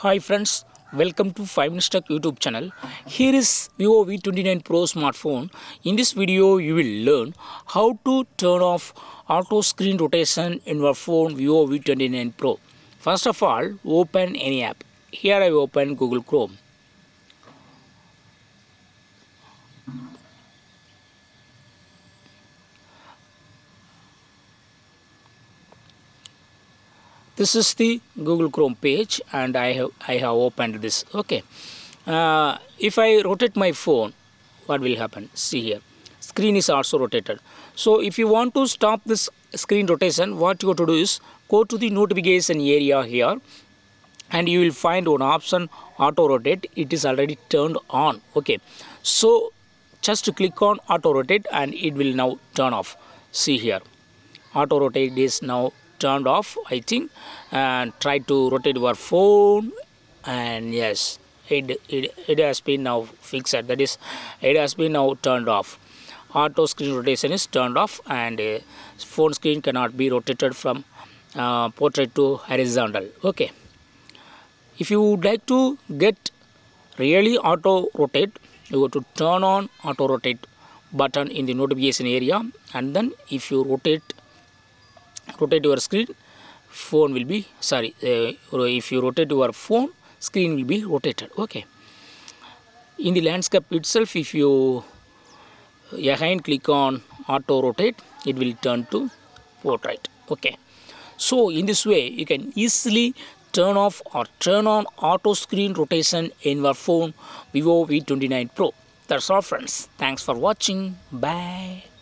Hi friends, welcome to 5 Minutes Tech YouTube channel. Here is Vivo V29 Pro smartphone. In this video, you will learn how to turn off auto screen rotation in your phone Vivo V29 Pro. First of all, open any app. Here I open Google Chrome. This is the Google Chrome page and I have opened this. Okay. If I rotate my phone, what will happen? See here, screen is also rotated. So if you want to stop this screen rotation, what you have to do is go to the notification area here and you will find one option, auto rotate. It is already turned on. Okay, so just click on auto rotate and it will now turn off. See here, auto rotate is now turned off, I think. And try to rotate your phone, and yes, it has been now fixed. That is, it has been now turned off. Auto screen rotation is turned off, and phone screen cannot be rotated from portrait to horizontal. Okay, if you would like to get really auto rotate, you have to turn on auto rotate button in the notification area, and then if you rotate your screen, phone will be if you rotate your phone, screen will be rotated. Okay, in the landscape itself, if you again click on auto rotate, it will turn to portrait. Okay, so in this way you can easily turn off or turn on auto screen rotation in your phone Vivo V29 Pro. That's all friends, thanks for watching, bye.